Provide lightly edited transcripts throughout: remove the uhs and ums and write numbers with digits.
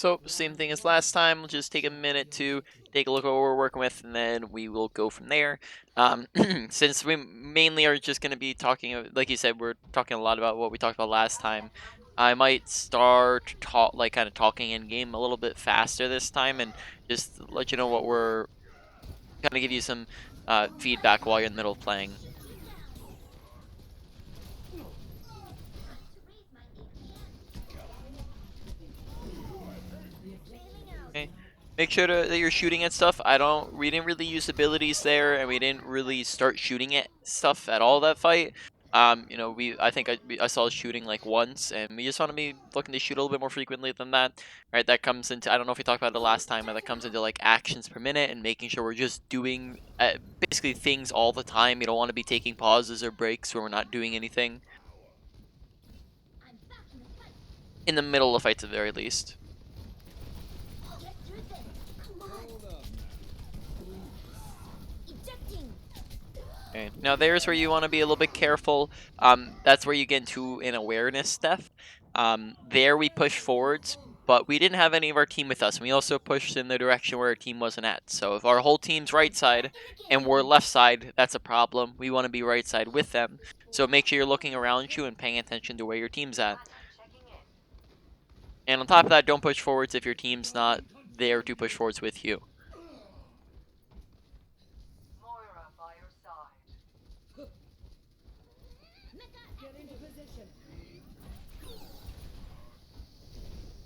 So same thing as last time. We'll just take a minute to take a look at what we're working with, and then we will go from there. Since we mainly are just going to be talking, like you said, we're talking a lot about what we talked about last time. I might start like kind of talking in game a little bit faster this time, and just let you know what we're kind of give you some feedback while you're in the middle of playing. Okay. Make sure that you're shooting at stuff. We didn't really use abilities there, and we didn't really start shooting at stuff at all that fight. I think I saw shooting like once, and we just want to be looking to shoot a little bit more frequently than that. Right, that comes into, I don't know if we talked about it last time, but that comes into like actions per minute and making sure we're just doing basically things all the time. You don't want to be taking pauses or breaks where we're not doing anything in the middle of fights at the very least. Okay. Now there's where you want to be a little bit careful. That's where you get into an awareness step. There we push forwards, but we didn't have any of our team with us. And we also pushed in the direction where our team wasn't at. So if our whole team's right side and we're left side, that's a problem. We want to be right side with them. So make sure you're looking around you and paying attention to where your team's at. And on top of that, don't push forwards if your team's not there to push forwards with you.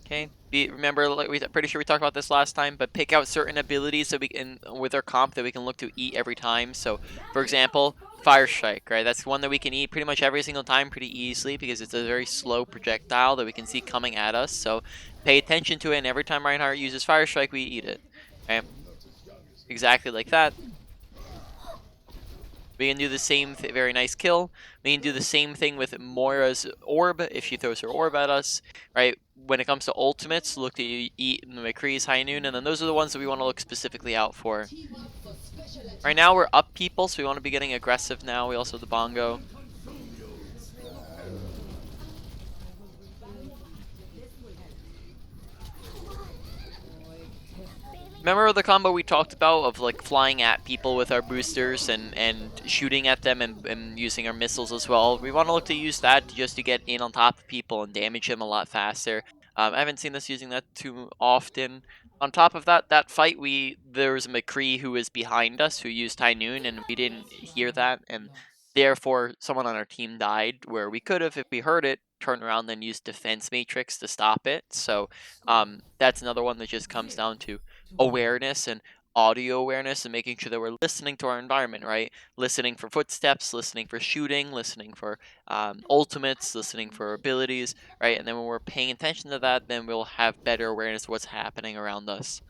Okay. Remember, like pretty sure we talked about this last time, but pick out certain abilities that we can with our comp that we can look to eat every time. So, for example, Fire Strike, right? That's one that we can eat pretty much every single time pretty easily because it's a very slow projectile that we can see coming at us. So, pay attention to it, and every time Reinhardt uses Fire Strike, we eat it. Okay? Exactly like that. We can do the same very nice kill. We can do the same thing with Moira's orb if she throws her orb at us, right? When it comes to ultimates, look to eat McCree's High Noon, and then those are the ones that we want to look specifically out for. Right now we're up people, so we want to be getting aggressive now. We also have the bongo. Remember the combo we talked about of like flying at people with our boosters and shooting at them and using our missiles as well? We want to look to use that just to get in on top of people and damage them a lot faster. I haven't seen us using that too often. On top of that, that fight there was a McCree who was behind us who used High Noon and we didn't hear that, and therefore someone on our team died where we could have, if we heard it, turned around and used Defense Matrix to stop it. So that's another one that just comes down to awareness and audio awareness and making sure that we're listening to our environment, right? Listening for footsteps, listening for shooting, listening for ultimates, listening for abilities, right? And then when we're paying attention to that, then we'll have better awareness of what's happening around us.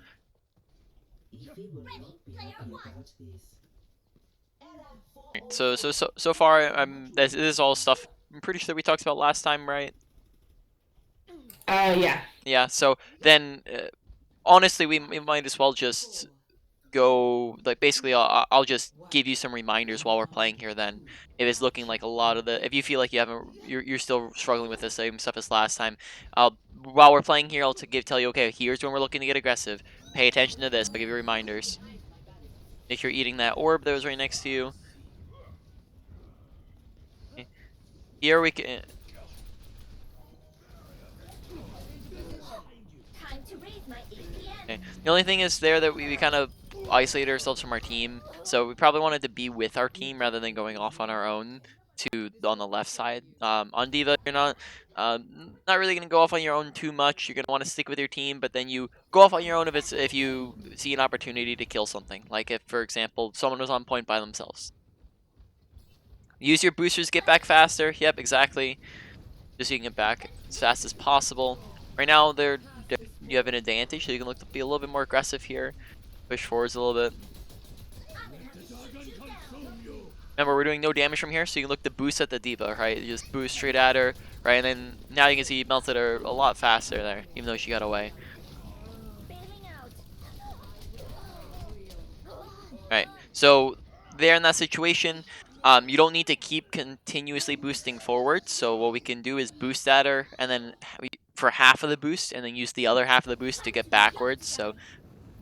So far, this is all stuff I'm pretty sure we talked about last time, right? Yeah. Yeah. So then, honestly, we might as well just go like basically I'll just give you some reminders while we're playing here then if it's looking like a lot of if you feel like you're still struggling with the same stuff as last time. While we're playing here, I'll tell you, okay, here's when we're looking to get aggressive, pay attention to this. I'll give you reminders, make sure you're eating that orb that was right next to you. Okay. Here we can okay. The only thing is there that we kind of isolated ourselves from our team, so we probably wanted to be with our team rather than going off on our own on the left side. On Diva, you're not really gonna go off on your own too much. You're gonna want to stick with your team, but then you go off on your own if you see an opportunity to kill something. Like if, for example, someone was on point by themselves. Use your boosters, get back faster. Yep, exactly. Just so you can get back as fast as possible. Right now, you have an advantage, so you can look to be a little bit more aggressive here. Push forwards a little bit. Remember, we're doing no damage from here, so you can look to boost at the D.Va, right? You just boost straight at her, right? And then now you can see you melted her a lot faster there, even though she got away. Right, so there in that situation, you don't need to keep continuously boosting forward. So what we can do is boost at her, and then for half of the boost, and then use the other half of the boost to get backwards. So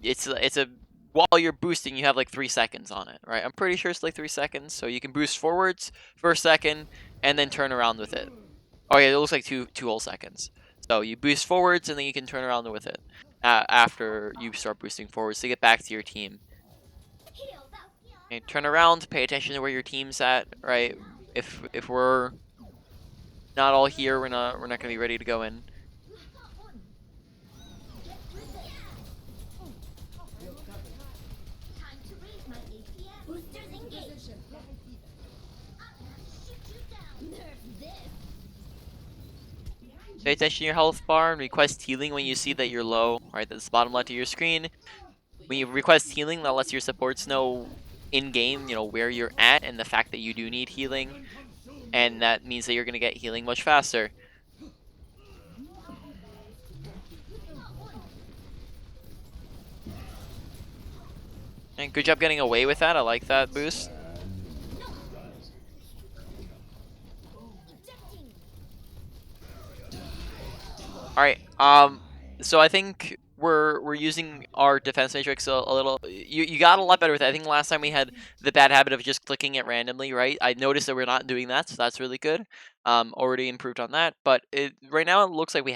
it's a while you're boosting, you have like 3 seconds on it, right? I'm pretty sure it's like 3 seconds. So you can boost forwards for a second and then turn around with it. Oh yeah, it looks like two whole seconds. So you boost forwards and then you can turn around with it after you start boosting forwards to get back to your team. Okay, turn around, pay attention to where your team's at, right? If we're not all here, we're not gonna be ready to go in. Pay attention to your health bar and request healing when you see that you're low, right? That's the bottom left of your screen. When you request healing, that lets your supports know in-game, you know, where you're at and the fact that you do need healing. And that means that you're going to get healing much faster. And good job getting away with that. I like that boost. All right. So I think we're using our defense matrix a little. You got a lot better with it. I think last time we had the bad habit of just clicking it randomly, right? I noticed that we're not doing that, so that's really good. Already improved on that. But right now it looks like we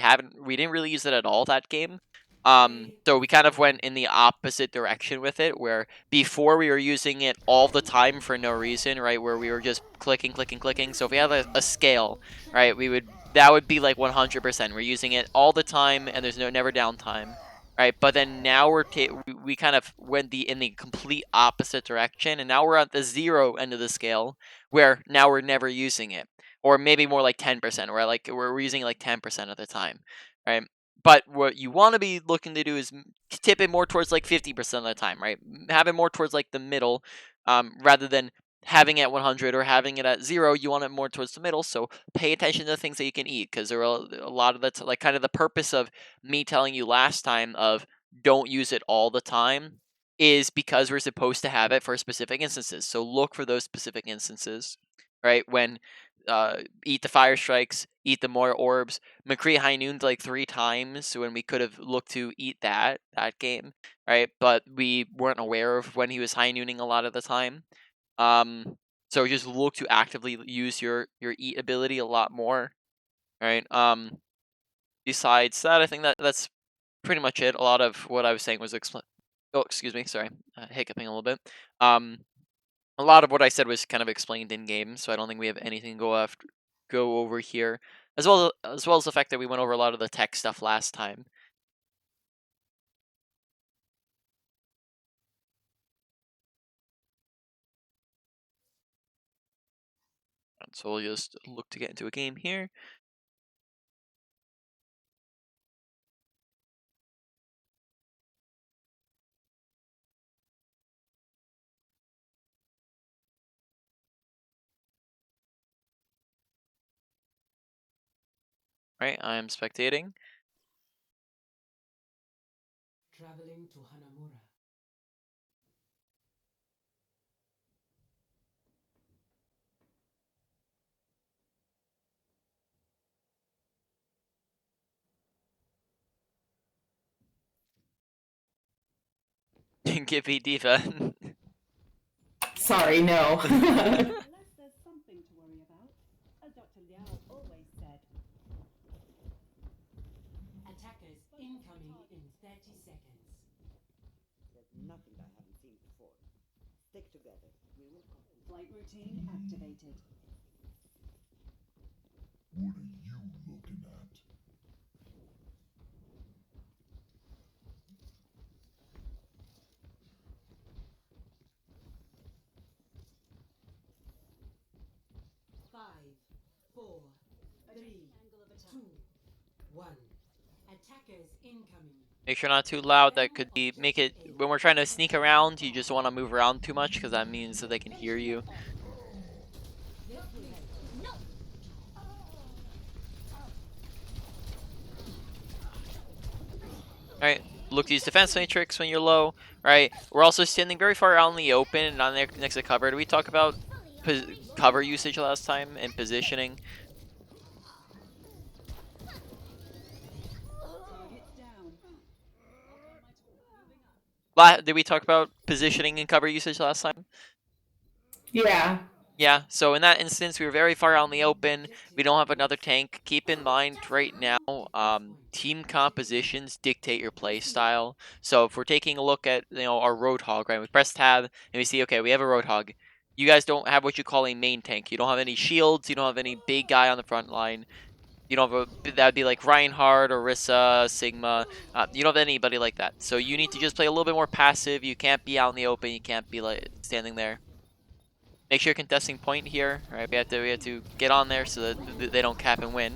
didn't really use it at all that game. So we kind of went in the opposite direction with it, where before we were using it all the time for no reason, right? Where we were just clicking, clicking, clicking. So if we have a scale, right, that would be like 100%. We're using it all the time, and there's never downtime, right? But then now we kind of went in the complete opposite direction, and now we're at the 0 end of the scale, where now we're never using it, or maybe more like 10%, where like we're using it like 10% of the time, right? But what you want to be looking to do is tip it more towards like 50% of the time, right? Have it more towards like the middle, rather than having it at 100 or having it at 0. You want it more towards the middle. So pay attention to the things that you can eat, because there are a lot of that's like kind of the purpose of me telling you last time of don't use it all the time is because we're supposed to have it for specific instances. So look for those specific instances, right? When eat the fire strikes, eat the more orbs. McCree high nooned like 3 times when we could have looked to eat that game, right? But we weren't aware of when he was high nooning a lot of the time. So just look to actively use your eat ability a lot more, right? Besides that, I think that's pretty much it. A lot of what I was saying was Oh, excuse me, sorry, hiccuping a little bit. A lot of what I said was kind of explained in game, so I don't think we have anything to go over here, as well as the fact that we went over a lot of the tech stuff last time. So we'll just look to get into a game here. Right, I am spectating. Traveling to Hanamura. Gippy Diva. Sorry, no. Unless there's something to worry about, as Dr. Liao always said. Attackers incoming in 30 seconds. There's nothing I haven't seen before. Stick together. We will conquer. Flight routine activated. What are you looking at? Five, four, three, two, one. Attackers incoming. Make sure not too loud. That could make it when we're trying to sneak around. You just don't want to move around too much, because that means that they can hear you. Right, look to use defense matrix when you're low. Right, we're also standing very far out in the open and not next to cover. Did we talk about cover usage last time and positioning? Did we talk about positioning and cover usage last time? Yeah. Yeah, so in that instance, we were very far out in the open. We don't have another tank. Keep in mind right now, team compositions dictate your play style. So if we're taking a look at our Roadhog, right? We press tab and we see, okay, we have a Roadhog. You guys don't have what you call a main tank. You don't have any shields. You don't have any big guy on the front line. You don't have that'd be like Reinhardt, Orisa, Sigma. You don't have anybody like that. So you need to just play a little bit more passive. You can't be out in the open. You can't be like standing there. Make sure you're contesting point here, right? We have to get on there so that they don't cap and win.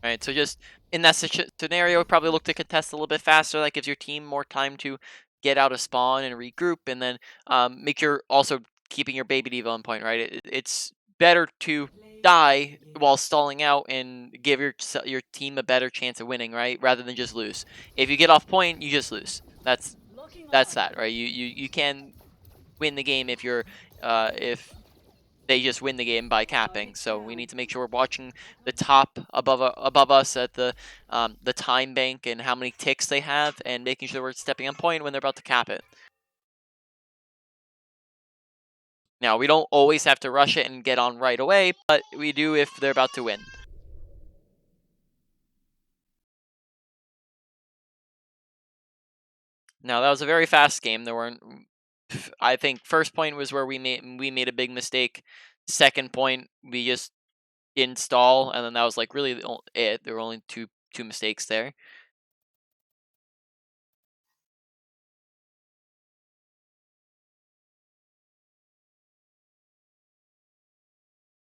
Right, so just in that scenario, probably look to contest a little bit faster. That gives your team more time to get out of spawn and regroup, and then make sure also keeping your baby diva on point, right? It's better to die while stalling out and give your team a better chance of winning, right? Rather than just lose. If you get off point, you just lose. That's that, right? You can win the game if they just win the game by capping. So we need to make sure we're watching the top above us at the time bank and how many ticks they have, and making sure we're stepping on point when they're about to cap it. Now we don't always have to rush it and get on right away, but we do if they're about to win. Now that was a very fast game. There weren't. I think first point was where we made a big mistake. Second point, we just didn't stall, and then that was like really it. There were only two mistakes there.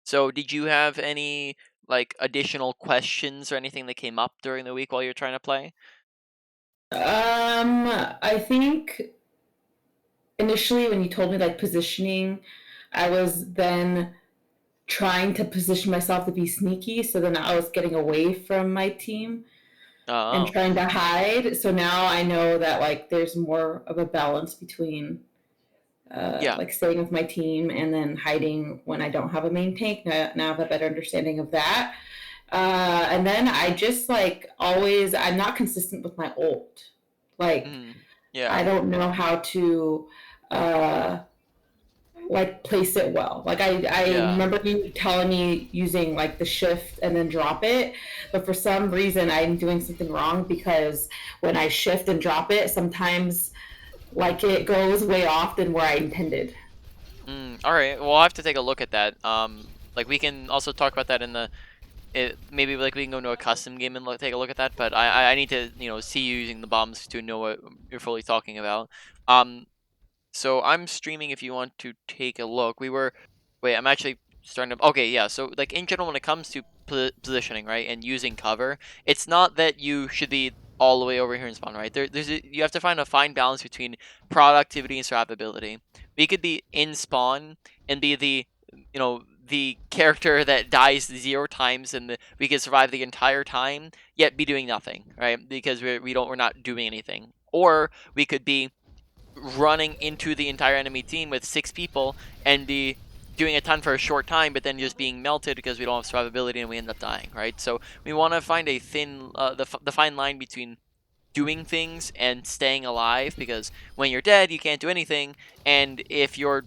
So did you have any like additional questions or anything that came up during the week while you're trying to play? I think initially when you told me like positioning, I was then trying to position myself to be sneaky, so then I was getting away from my team and Oh, trying to hide. So now I know that like there's more of a balance between yeah. like staying with my team and then hiding when I don't have a main tank. Now I have a better understanding of that. And then I just like always, I'm not consistent with my ult. Like, I Yeah. don't know how to uh, like place it well. Like I Yeah. remember you telling me using like the shift and then drop it, but for some reason I'm doing something wrong because when I shift and drop it, sometimes like it goes way off than where I intended. All right. Well, I'll have to take a look at that. Like we can also talk about that in the maybe like we can go into a custom game and take a look at that. But I need to see you using the bombs to know what you're fully talking about. Um, So I'm streaming if you want to take a look. Wait, I'm actually starting to, okay, yeah. So like in general, when it comes to positioning, right, and using cover, it's not that you should be all the way over here in spawn, right? You have to find a fine balance between productivity and survivability. We could be in spawn and be the character that dies 0 times and we could survive the entire time, yet be doing nothing, right? Because we're not doing anything. Or we could be running into the entire enemy team with 6 people and be doing a ton for a short time, but then just being melted because we don't have survivability and we end up dying, right? So we want to find a the fine line between doing things and staying alive, because when you're dead, you can't do anything, and if you're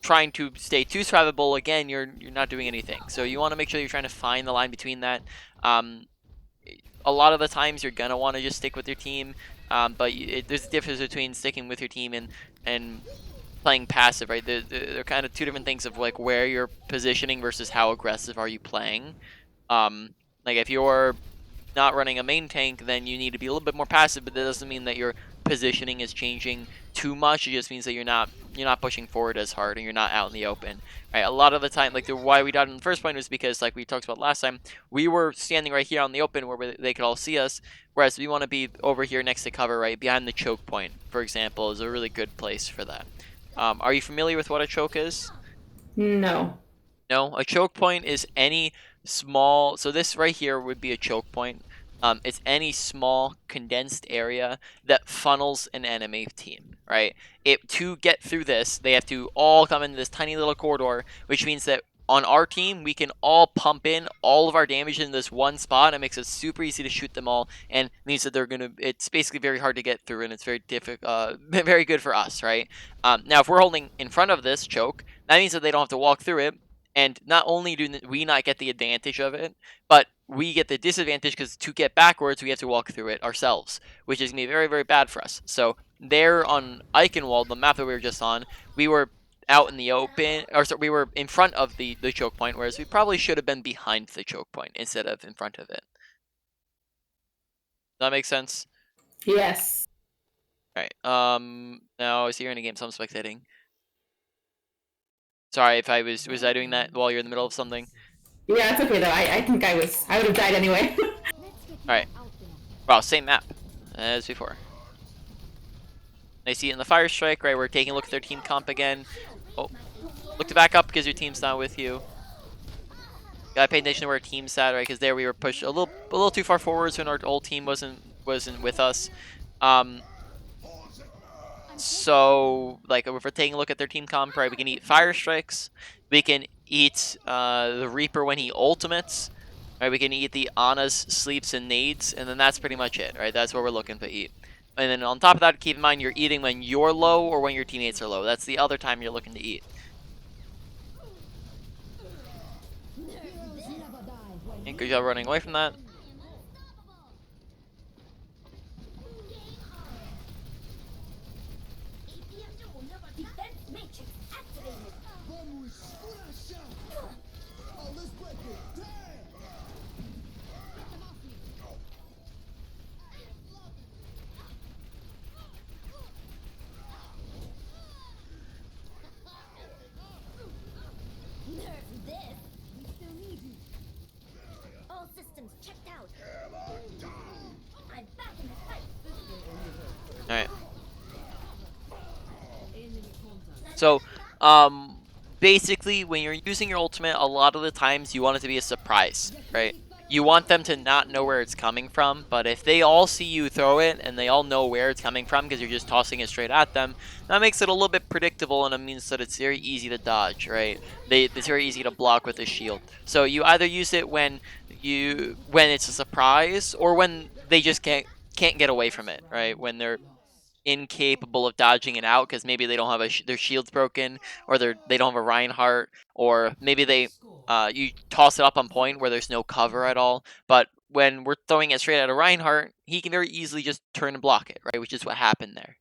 trying to stay too survivable, again, you're not doing anything. So you want to make sure you're trying to find the line between that. Um, a lot of the times you're gonna want to just stick with your team, but there's a difference between sticking with your team and playing passive, right? They're kind of two different things of like where you're positioning versus how aggressive are you playing. Like if you're not running a main tank, then you need to be a little bit more passive, but that doesn't mean that your positioning is changing too much. It just means that you're not pushing forward as hard and you're not out in the open. Right? A lot of the time, like why we died in the first point was because, like we talked about last time, we were standing right here on the open where they could all see us, whereas we want to be over here next to cover, right behind the choke point, for example, is a really good place for that. Are you familiar with what a choke is? No. No, a choke point is any small. So this right here would be a choke point. It's any small condensed area that funnels an enemy team, right? To get through this, they have to all come into this tiny little corridor, which means that on our team, we can all pump in all of our damage in this one spot. It makes it super easy to shoot them all, and means that it's basically very hard to get through, and it's very difficult, very good for us, right? Now, if we're holding in front of this choke, that means that they don't have to walk through it, and not only do we not get the advantage of it, but we get the disadvantage because to get backwards, we have to walk through it ourselves, which is going to be very, very bad for us. So there on Eichenwald, the map that we were just on, we were out in the open, or so we were in front of the choke point, whereas we probably should have been behind the choke point instead of in front of it. Does that make sense? Yes. Alright, now I see you're in a game, so I'm spectating. Sorry if I was I doing that while you're in the middle of something? Yeah, it's okay though. I think I would have died anyway. Alright. Wow, same map as before. I see it in the Fire Strike, right? We're taking a look at their team comp again. Oh, look to back up because your team's not with you. Gotta pay attention to where our team's at, right? Because there we were pushed a little too far forwards when our whole team wasn't with us. So like if we're taking a look at their team comp, right? We can eat Fire Strikes. We can eat the Reaper when he ultimates. Right? We can eat the Ana's sleeps and nades, and then that's pretty much it, right? That's what we're looking to eat. And then on top of that, keep in mind you're eating when you're low or when your teammates are low. That's the other time you're looking to eat. And good job running away from that. Alright. So, basically, when you're using your ultimate, a lot of the times you want it to be a surprise, right? You want them to not know where it's coming from, but if they all see you throw it and they all know where it's coming from because you're just tossing it straight at them, that makes it a little bit predictable, and it means that it's very easy to dodge, right? It's very easy to block with a shield. So you either use it when it's a surprise, or when they just can't get away from it, right? When they're incapable of dodging it out because maybe they don't have their shield's broken, or they don't have a Reinhardt, or maybe they you toss it up on point where there's no cover at all. But when we're throwing it straight at a Reinhardt, he can very easily just turn and block it, right? Which is what happened there.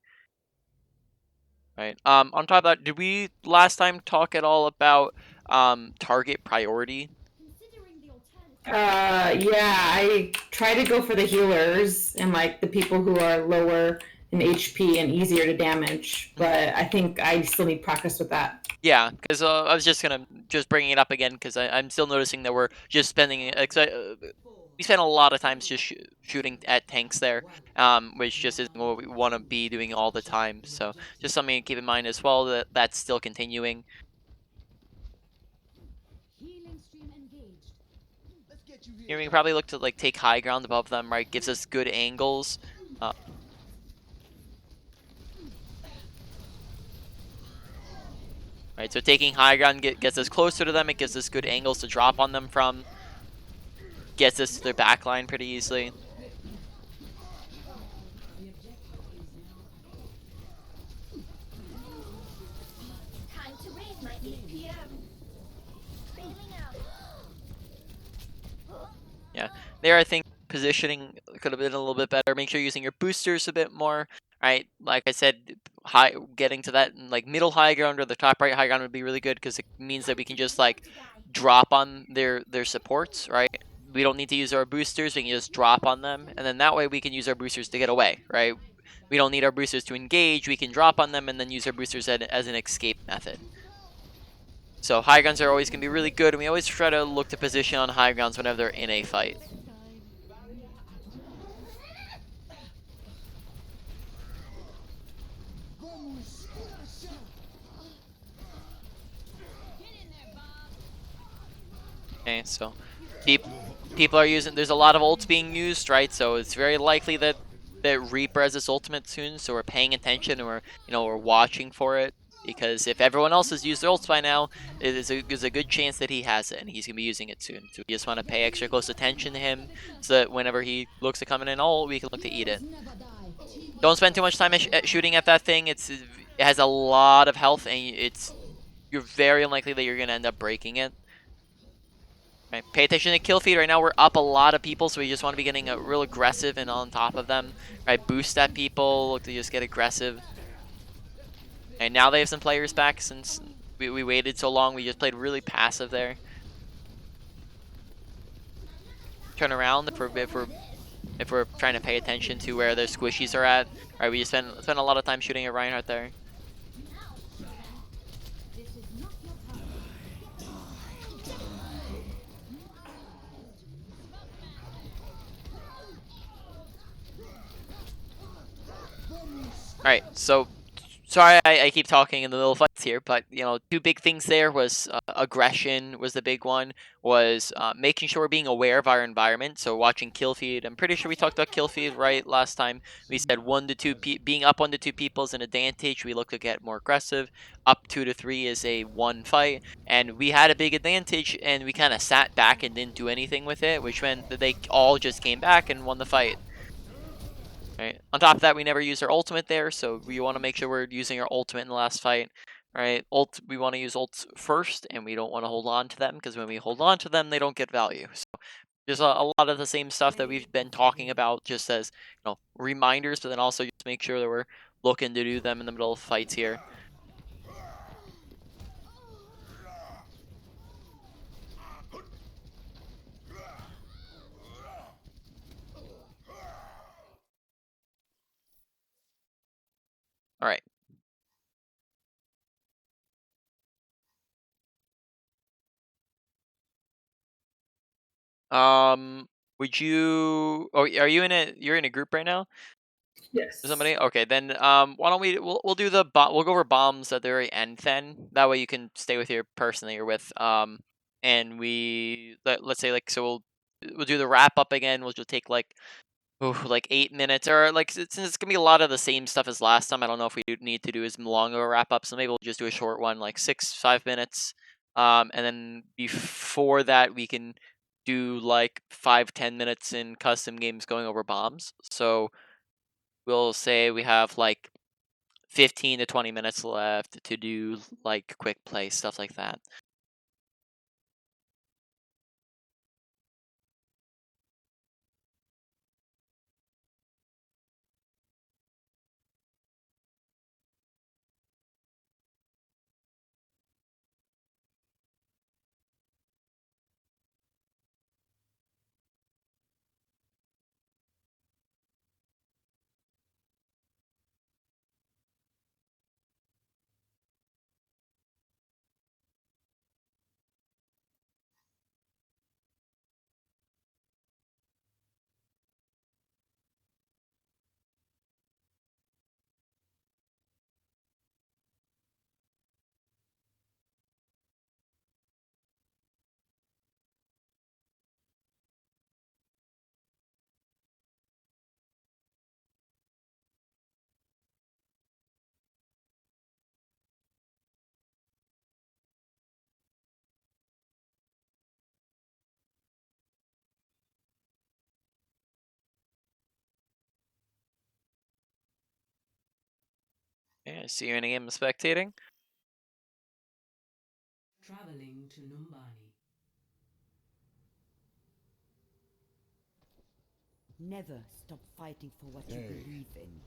Right. On top of that, did we last time talk at all about target priority? Yeah, I try to go for the healers and like the people who are lower in HP and easier to damage, but I think I still need practice with that. Yeah, because I was just bringing it up again because I'm still noticing that we're just spending we spend a lot of times just shooting at tanks there, which just isn't what we want to be doing all the time. So just something to keep in mind as well, that that's still continuing. Here we can probably look to like take high ground above them, right? Gives us good angles. Right, so taking high ground gets us closer to them. It gives us good angles to drop on them from. Gets us to their back line pretty easily. Yeah, there I think positioning could have been a little bit better. Make sure you're using your boosters a bit more. Right, like I said, getting to that like middle high ground or the top right high ground would be really good because it means that we can just like drop on their supports, right? We don't need to use our boosters, we can just drop on them, and then that way we can use our boosters to get away, right? We don't need our boosters to engage, we can drop on them and then use our boosters as an escape method. So high grounds are always going to be really good, and we always try to look to position on high grounds whenever they're in a fight. Okay, so people are using, there's a lot of ults being used, right? So it's very likely that Reaper has this ultimate soon, so we're paying attention and we're watching for it. because if everyone else has used their ults by now, there's a good chance that he has it, and he's gonna be using it soon. So we just want to pay extra close attention to him, so that whenever he looks to come in an ult, we can look to eat it. Don't spend too much time at shooting at that thing. It has a lot of health, and you're very unlikely that you're gonna end up breaking it. Right, pay attention to kill feed. Right now we're up a lot of people, so we just want to be getting real aggressive and on top of them. Right, boost at people, look to just get aggressive. And now they have some players back since we waited so long. We just played really passive there. Turn around if we're trying to pay attention to where their squishies are at. Right, we just spend a lot of time shooting at Reinhardt there. Alright, so sorry I keep talking in the middle of fights here, but you know, two big things there was aggression was the big one, was making sure we're being aware of our environment, so watching kill feed. I'm pretty sure we talked about kill feed right last time. We said 1 to 2 being up 1 to 2 people is an advantage. We look to get more aggressive. Up 2 to 3 is a one fight, and we had a big advantage, and we kind of sat back and didn't do anything with it, which meant that they all just came back and won the fight. Right. On top of that, we never used our ultimate there, so we want to make sure we're using our ultimate in the last fight. Right. We want to use ults first, and we don't want to hold on to them, because when we hold on to them, they don't get value. So there's a lot of the same stuff that we've been talking about, just as reminders, but then also just make sure that we're looking to do them in the middle of fights here. All right. Would you? Oh, are you in a? You're in a group right now? Yes. Somebody? Okay, then why don't we'll do we'll go over bombs at the very end then. That way you can stay with your person that you're with. And let's say like so we'll do the wrap up again. We'll just take like 8 minutes, or like since it's gonna be a lot of the same stuff as last time. I don't know if we need to do as long of a wrap up, so maybe we'll just do a short one, like 5 minutes. And then before that we can do like 5-10 minutes in custom games going over bombs. So we'll say we have like 15 to 20 minutes left to do like quick play stuff like that. Yeah, see you in a game of spectating. Traveling to Numbani. Never stop fighting for what you believe in.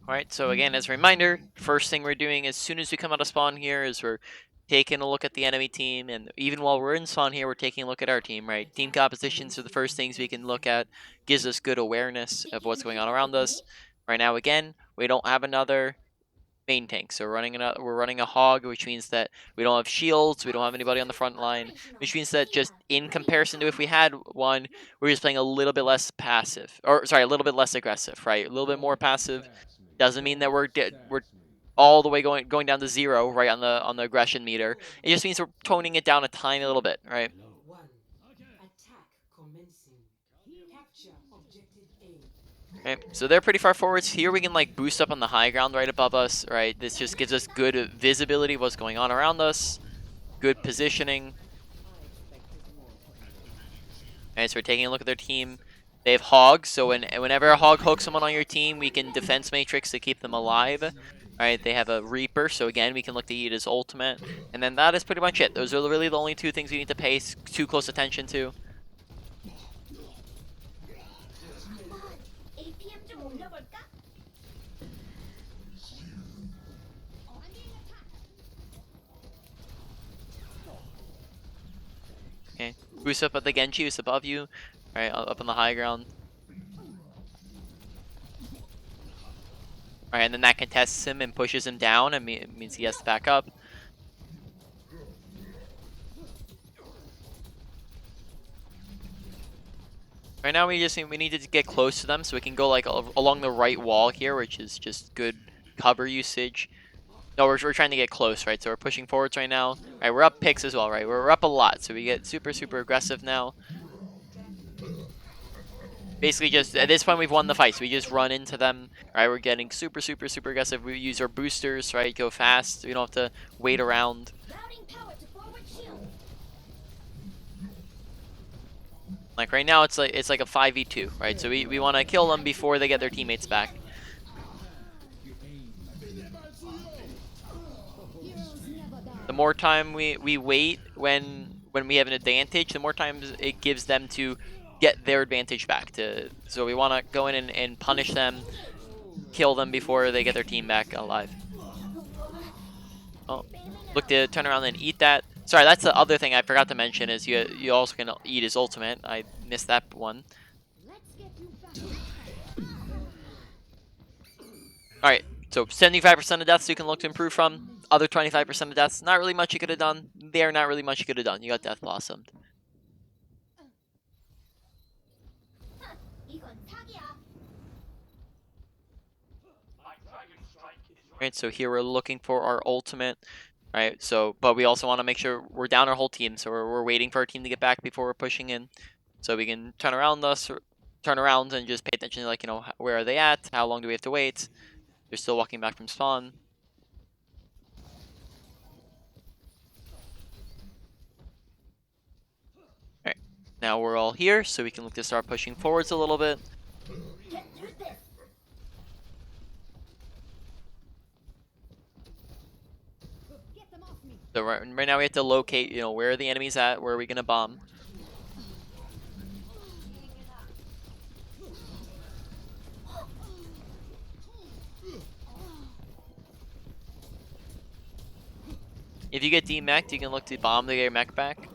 Alright, so again, as a reminder, first thing we're doing as soon as we come out of spawn here is we're taking a look at the enemy team, and even while we're in spawn here, we're taking a look at our team, right? Team compositions are the first things we can look at, gives us good awareness of what's going on around us. Right now, again, we don't have another main tank, so we're running a hog, which means that we don't have shields, we don't have anybody on the front line, which means that just in comparison to if we had one, we're just playing a little bit less passive, or sorry, a little bit less aggressive, right? A little bit more passive. Doesn't mean that we're all the way going down to 0, right, on the aggression meter. It just means we're toning it down a tiny little bit, right? One. Attack commencing. Capture objective A. Right, so they're pretty far forwards. Here we can like boost up on the high ground right above us, right? This just gives us good visibility of what's going on around us, good positioning. I expected more from you. Alright, so we're taking a look at their team. They have hogs, so whenever a hog hooks someone on your team, we can defense matrix to keep them alive. Alright, they have a reaper, so again, we can look to eat his ultimate. And then that is pretty much it. Those are really the only two things we need to pay too close attention to. APM 좀 올려볼까? Okay, boost up at the Genji, who's above you. Alright, up on the high ground. Alright, and then that contests him and pushes him down, and it means he has to back up. Right now we need to get close to them so we can go like along the right wall here, which is just good cover usage. No, we're trying to get close, right? So we're pushing forwards right now. Alright, we're up picks as well, right? We're up a lot, so we get super aggressive now. Basically just, at this point we've won the fight, so we just run into them. Alright, we're getting super aggressive. We use our boosters, right? Go fast, we don't have to wait around. Routing power to forward shield. Like right now it's like a 5v2, right? So we want to kill them before they get their teammates back. The more time we wait when we have an advantage, the more times it gives them to get their advantage back. So we want to go in and punish them, kill them before they get their team back alive. Oh, look to turn around and eat that. Sorry, that's the other thing I forgot to mention is you also can eat his ultimate. I missed that one. Let's get you back. Alright, so 75% of deaths you can look to improve from. Other 25% of deaths, not really much you could have done. There, not really much you could have done. You got death blossomed. 이건 사기야. Alright, so here we're looking for our ultimate. Right, so, but we also want to make sure we're down our whole team, so we're waiting for our team to get back before we're pushing in. So we can turn around and just pay attention to, like, you know, where are they at? How long do we have to wait? They're still walking back from spawn. Alright, now we're all here, so we can look to start pushing forwards a little bit. Get through this. Get them off me. So right now we have to locate, you know, where are the enemies at? Where are we gonna bomb? If you get demeched, you can look to bomb to get your mech back.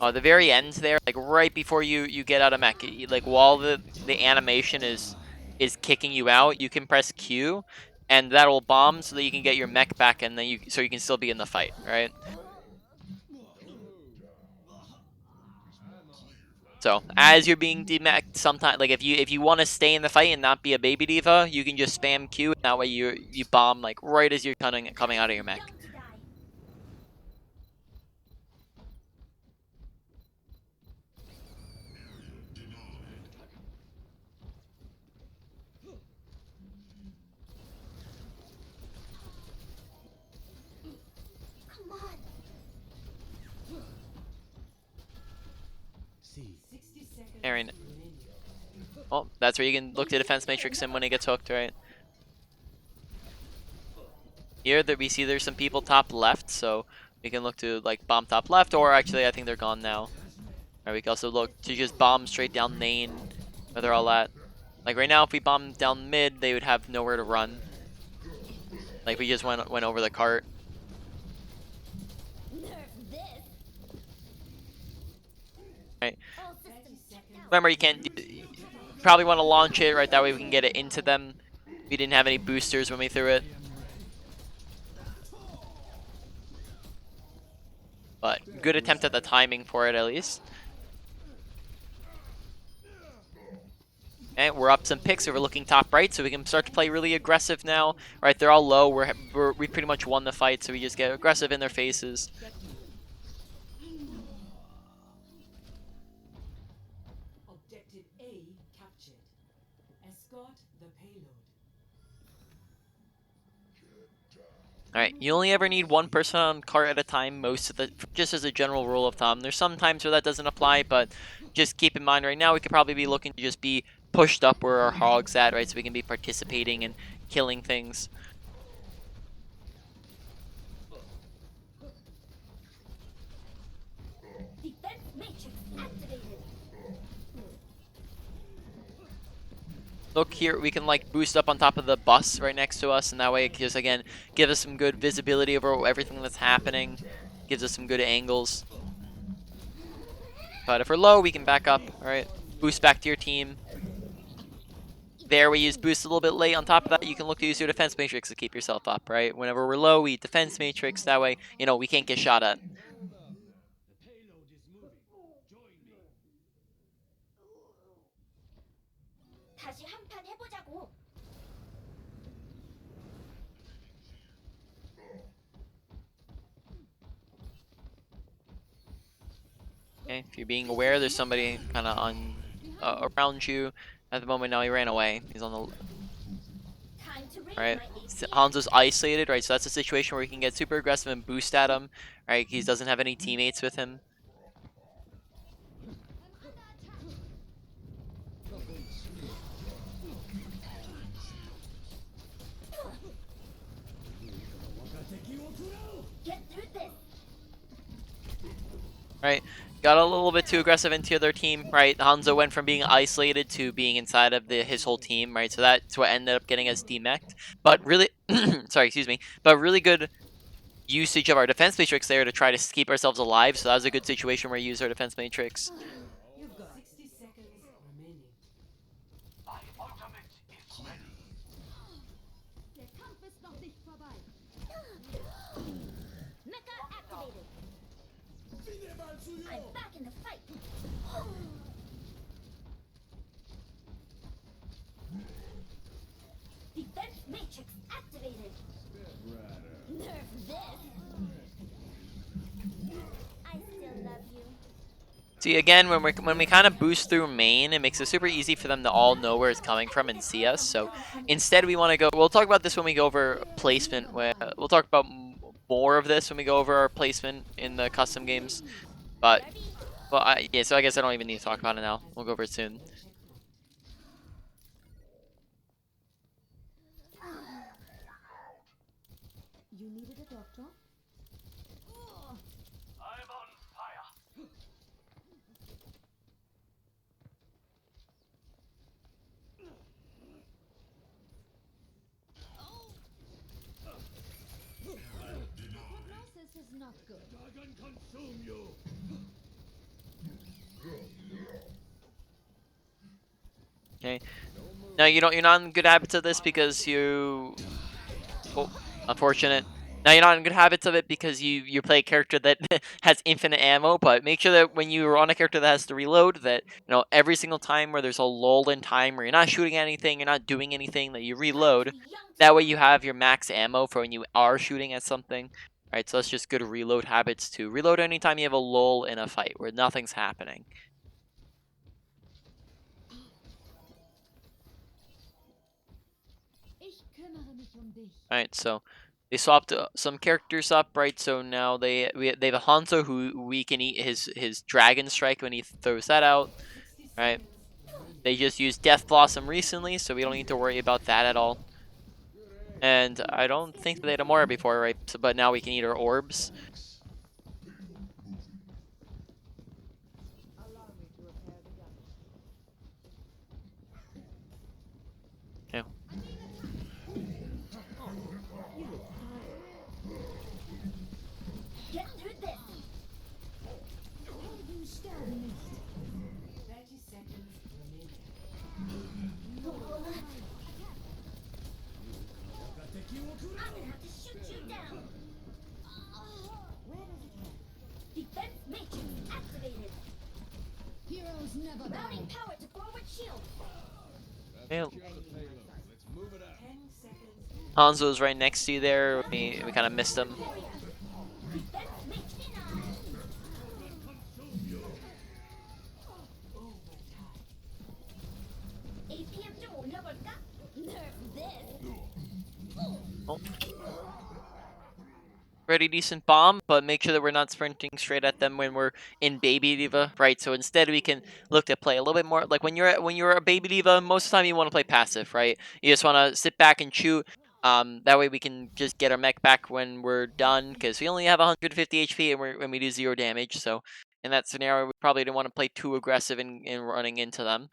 The very end there, like right before you get out of mech, like while the animation is kicking you out, you can press Q, and that will bomb so that you can get your mech back, and then you can still be in the fight, right? So as you're being demeched, sometimes like if you want to stay in the fight and not be a baby diva, you can just spam Q, and that way you bomb like right as you're coming out of your mech. Young to die. Come on. 60 seconds Aaron. remaining. Oh, that's where you can look to defense matrix him when he gets hooked, right? Here that we see there's some people top left, so we can look to like bomb top left, or actually I think they're gone now. Or we can also look to just bomb straight down main, where they're all at. Like right now, if we bomb down mid, they would have nowhere to run. Like we just went over the cart. Nerf this. Right. All systems checked out. Remember, you can't. You probably want to launch it right. That way we can get it into them. We didn't have any boosters when we threw it. But good attempt at the timing for it at least. And we're up some picks, so we're looking top right, so we can start to play really aggressive now. All right, they're all low. We pretty much won the fight, so we just get aggressive in their faces. Objective A Escort the payload. Alright, you only ever need one person on cart at a time, most of the, just as a general rule of thumb. There's some times where that doesn't apply, but just keep in mind right now we could probably be looking to just be pushed up where our hog's at, right? So we can be participating and killing things. Defense matrix activated. Look here, we can like boost up on top of the bus right next to us, and that way it just again gives us some good visibility over everything that's happening, gives us some good angles. But if we're low, we can back up. All right, boost back to your team. There, we use boost a little bit late. On top of that, you can look to use your defense matrix to keep yourself up. Right, whenever we're low, we defense matrix. That way, you know, we can't get shot at. 다시 한 판 해보자고. Okay, if you're being aware, there's somebody kind of on around you at the moment. Now he ran away. He's on the Time to raise right. my Hanzo's isolated, right? So that's a situation where he can get super aggressive and boost at him, right? He doesn't have any teammates with him. Get through this. Right, got a little bit too aggressive into their team, right? Hanzo went from being isolated to being inside of his whole team, right? So that's what ended up getting us demeched. But really, sorry, excuse me, but really good usage of our defense matrix there to try to keep ourselves alive. So that was a good situation where we used our defense matrix. You've got 60 seconds remaining. Der Kampf ist noch nicht vorbei. Mecha activated. I'm back in the fight. Defense matrix activated. Nerf this. I still love you. See, again, when we kind of boost through main, it makes it super easy for them to all know where it's coming from and see us. So instead, we want to go. We'll talk about this when we go over placement. We'll talk about more of this when we go over our placement in the custom games. But well, yeah. So I guess I don't even need to talk about it now. We'll go over it soon. You needed a doctor? Prognosis is not good. Okay. Now you're not in good habits of this because you. Oh, unfortunate. Now you're not in good habits of it because you play a character that has infinite ammo. But make sure that when you're on a character that has to reload, that every single time where there's a lull in time where you're not shooting anything, you're not doing anything, that you reload. That way you have your max ammo for when you are shooting at something. Alright, so that's just good reload habits to reload anytime you have a lull in a fight where nothing's happening. Ich kümmere mich dich. Alright, so they swapped some characters up, right? So now they have a Hanzo who we can eat his Dragon Strike when he throws that out. 60 Right. seconds remaining. They just used Death Blossom recently, so we don't need to worry about that at all. And I don't think they had a Mora before, right? So, but now we can eat our orbs. Allow me to repair the damage. Yeah. Get through this. Helden sterben nicht. 30 seconds remaining. I'm gonna have to shoot you down. Where does it hurt? Defense matrix activated. Heroes never Mounting die. power to forward shield. Yeah. 10 seconds. Hanzo's right next to you there. We kind of missed him. Defense matrix. Overtime. APM duel number Oh. Pretty decent bomb, but make sure that we're not sprinting straight at them when we're in baby diva, right? So instead we can look to play a little bit more like when you're a baby diva, most of the time you want to play passive, right? You just want to sit back and shoot. That way we can just get our mech back when we're done, because we only have 150 HP and we do 0 damage. So in that scenario, we probably don't want to play too aggressive in running into them.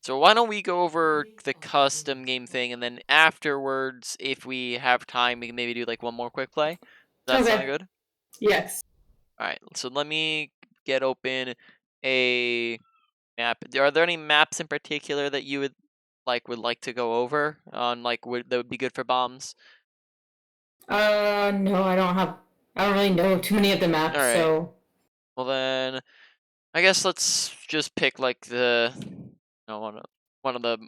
So why don't we go over the custom game thing, and then afterwards, if we have time, we can maybe do like one more quick play. Does that sound Okay. good? Yes. All right. So let me get open a map. Are there any maps in particular that you would like to go over on that would be good for bombs? No, I don't really know too many of the maps, All right. so. Well then, I guess let's just pick like one of the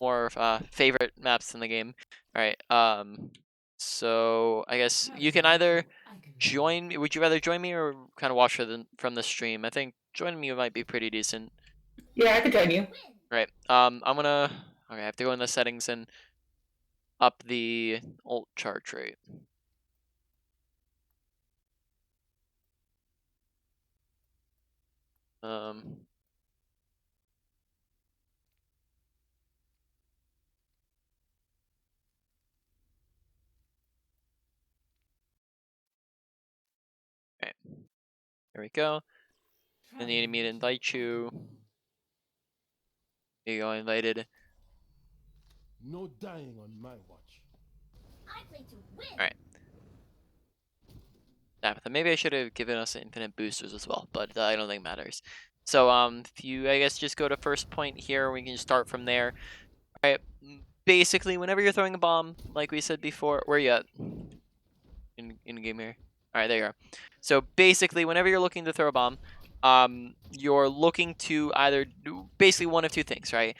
more favorite maps in the game. All right. So I guess you can either join me. Would you rather join me or kind of watch from the stream? I think joining me might be pretty decent. Yeah, I could join you. Right. I'm gonna. Okay, I have to go in the settings and up the ult charge rate. Um. Okay. There we go. I need me to invite you. There you go, invited. No dying on my watch. I play to win. All right. Tabitha, maybe I should have given us infinite boosters as well, but I don't think it matters. So if you, I guess, just go to first point here, we can start from there. All right. Basically, whenever you're throwing a bomb, like we said before, where are you at? In game here. All right, there you are. So basically, whenever you're looking to throw a bomb, you're looking to either do basically one of two things, right?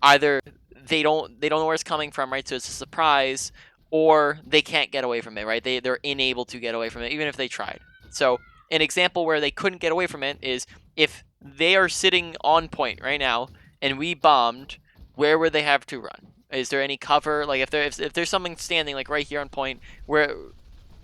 Either they don't know where it's coming from, right? So it's a surprise, or they can't get away from it, right? They're unable to get away from it, even if they tried. So an example where they couldn't get away from it is if they are sitting on point right now and we bombed, where would they have to run? Is there any cover? Like if there's something standing like right here on point where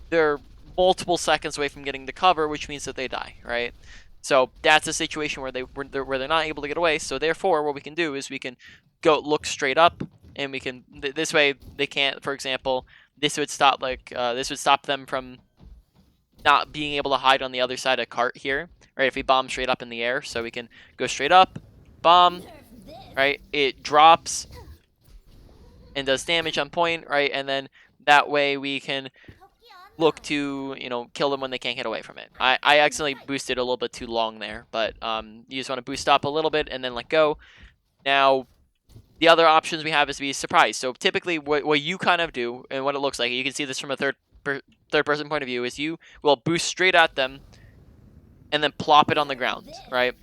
they're multiple seconds away from getting the cover, which means that they die, right? So that's a situation where they're not able to get away. So therefore, what we can do is we can go look straight up, and we can this way they can't. For example, this would stop them from not being able to hide on the other side of cart here, right? If we bomb straight up in the air, so we can go straight up, bomb, right? It drops and does damage on point, right? And then that way we can look to, kill them when they can't get away from it. I accidentally boosted a little bit too long there, but you just want to boost up a little bit and then let go. Now, the other options we have is to be surprised. So typically what you kind of do, and what it looks like, you can see this from a third person point of view, is you will boost straight at them and then plop it on the ground, right?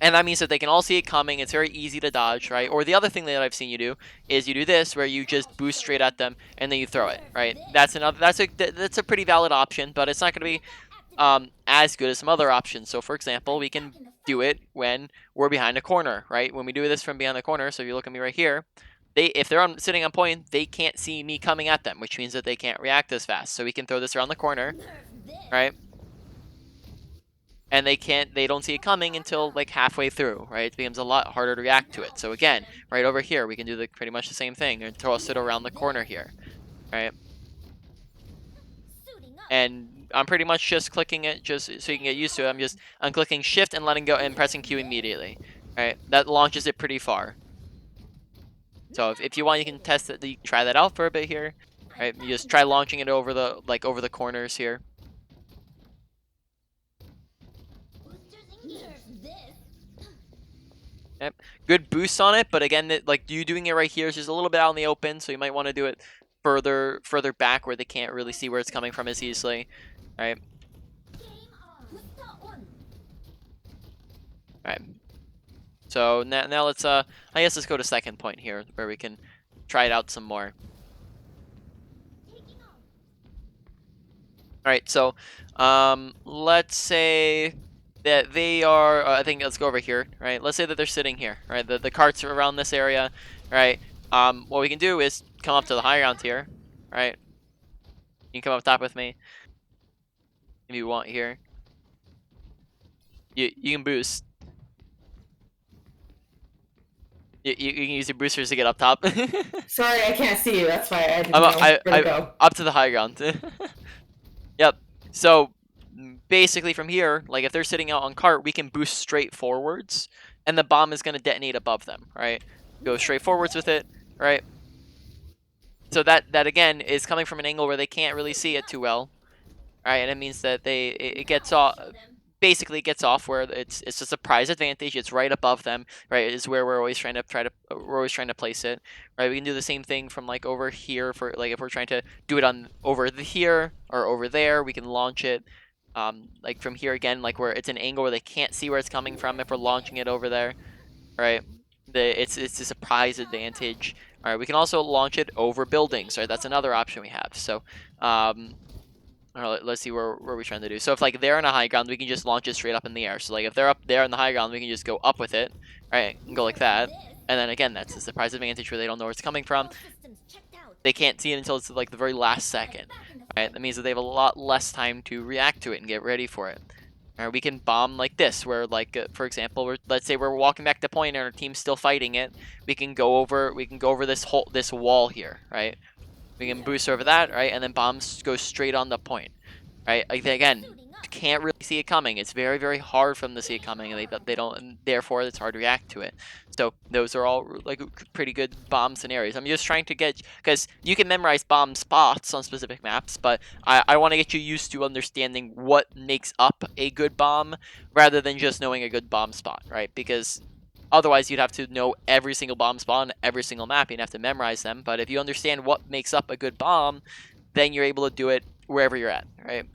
And that means that they can all see it coming. It's very easy to dodge, right? Or the other thing that I've seen you do is you do this, where you just boost straight at them and then you throw it, right? That's a pretty valid option, but it's not going to be as good as some other options. So, for example, we can do it when we're behind a corner, right? When we do this from behind the corner, so if you look at me right here, if they're sitting on point, they can't see me coming at them, which means that they can't react as fast. So we can throw this around the corner, right? And they don't see it coming until like halfway through, right? It becomes a lot harder to react to it. So again, right over here, we can do pretty much the same thing and toss it around the corner here, right? And I'm pretty much just clicking it just so you can get used to it. I'm clicking shift and letting go and pressing Q immediately, right? That launches it pretty far. So if you want, you can test it, you can try that out for a bit here, right? You just try launching it over the corners here. Yep. Good boost on it, but again, like you doing it right here is just a little bit out in the open, so you might want to do it further back where they can't really see where it's coming from as easily, right? Right. So now let's I guess let's go to second point here where we can try it out some more. All right, so let's say that they are, I think let's go over here, right? Let's say that they're sitting here, right? The carts are around this area, right? what we can do is come up to the high ground here, right? You can come up top with me if you want here. You can boost. You can use your boosters to get up top. Sorry, I can't see you. That's why I didn't I'm know where to I go. up to the high ground. Yep. So basically from here, like if they're sitting out on cart, we can boost straight forwards, and the bomb is gonna detonate above them, right? Go straight forwards with it, right? So that again is coming from an angle where they can't really see it too well, right? And it means that it gets off. Basically, it gets off where it's a surprise advantage. It's right above them, right? Is where we're always trying to place it, right? We can do the same thing from like over here for like if we're trying to do it on over here or over there, we can launch it. Like from here again, like where it's an angle where they can't see where it's coming from if we're launching it over there, right? It's a surprise advantage. All right, we can also launch it over buildings, right? That's another option we have. So, all right, let's see where we're trying to do. So if like they're in a high ground, we can just launch it straight up in the air. So like if they're up there in the high ground, we can just go up with it, right? And go like that. And then again, that's the surprise advantage where they don't know where it's coming from. They can't see it until it's like the very last second, right? That means that they have a lot less time to react to it and get ready for it. All right, we can bomb like this, where like for example, let's say we're walking back to point and our team's still fighting it. We can go over this wall here, right? We can boost over that, right? And then bombs go straight on the point, right? Like again, can't really see it coming. It's very, very hard for them to see it coming, and they don't, and therefore it's hard to react to it. So those are all like pretty good bomb scenarios. I'm just trying to get, because you can memorize bomb spots on specific maps, but I want to get you used to understanding what makes up a good bomb rather than just knowing a good bomb spot, right? Because otherwise, you'd have to know every single bomb spot on every single map. You'd have to memorize them. But if you understand what makes up a good bomb, then you're able to do it wherever you're at, right?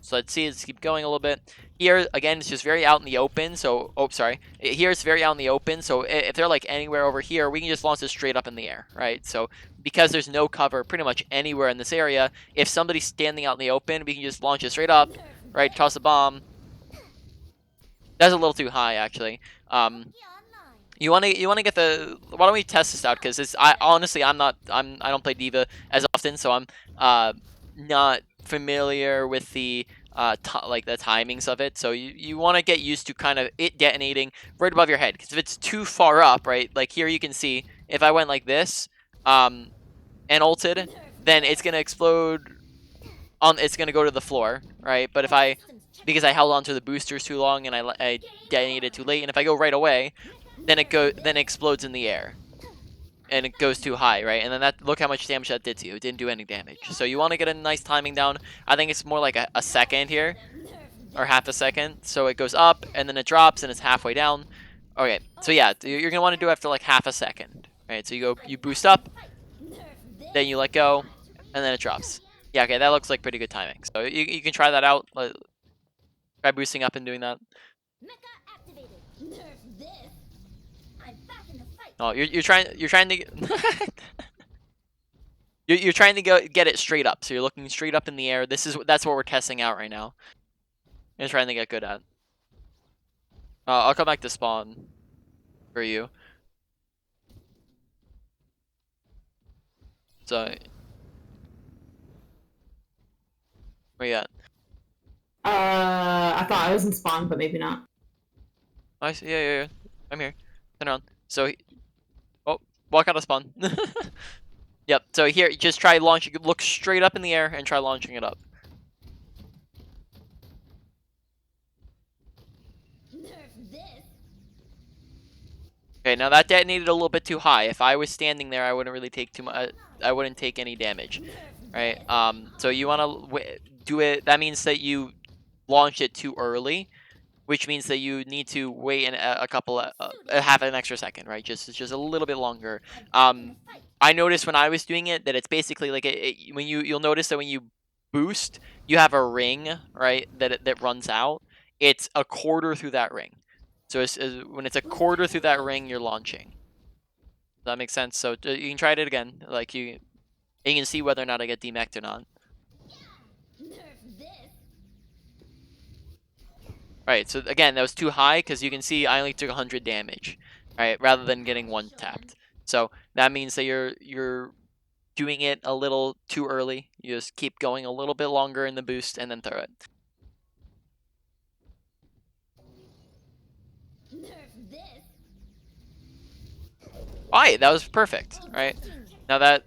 So let's keep going a little bit. Here, again, it's just very out in the open. So, oh, sorry. Here, it's very out in the open. So if they're like anywhere over here, we can just launch it straight up in the air, right? So because there's no cover pretty much anywhere in this area, if somebody's standing out in the open, we can just launch it straight up, right? Toss a bomb. That's a little too high, actually. You want to get the. Why don't we test this out? Because I honestly I don't play Diva as often, so I'm not familiar with the like the timings of it. So you want to get used to kind of it detonating right above your head. Because if it's too far up, right? Like here you can see if I went like this, and ulted, then it's gonna explode. It's gonna go to the floor, right? But if because I held onto the boosters too long and I detonated too late, and if I go right away, then it explodes in the air, and it goes too high, right? And then look how much damage that did to you. It didn't do any damage. So you want to get a nice timing down. I think it's more like a second here, or half a second. So it goes up and then it drops and it's halfway down. Okay, so yeah, you're gonna want to do it after like half a second, right? So you boost up, then you let go, and then it drops. Yeah, okay, that looks like pretty good timing. So you can try that out. Try boosting up and doing that. Oh, you're trying to you're trying to get it straight up. So you're looking straight up in the air. That's what we're testing out right now. And trying to get good at. I'll come back to spawn for you. So where you at? I thought I was in spawn, but maybe not. Nice. Yeah. I'm here. Turn around. So, oh, walk out of spawn. Yep. So here, just try launching. Look straight up in the air and try launching it up. Okay, now that detonated a little bit too high. If I was standing there, I wouldn't really take too much. I wouldn't take any damage, right? So you want to do it. That means that you launch it too early, which means that you need to wait a couple, half an extra second, right? Just a little bit longer. I noticed when I was doing it that it's basically like when you'll notice that when you boost, you have a ring, right? That runs out. It's a quarter through that ring. So when it's a quarter through that ring, you're launching. Does that make sense? So you can try it again. Like you can see whether or not I get demacked or not. Alright, so again, that was too high because you can see I only took 100 damage, right? Rather than getting one tapped. So that means that you're doing it a little too early. You just keep going a little bit longer in the boost and then throw it. Nerf this. Alright, that was perfect, right? Now that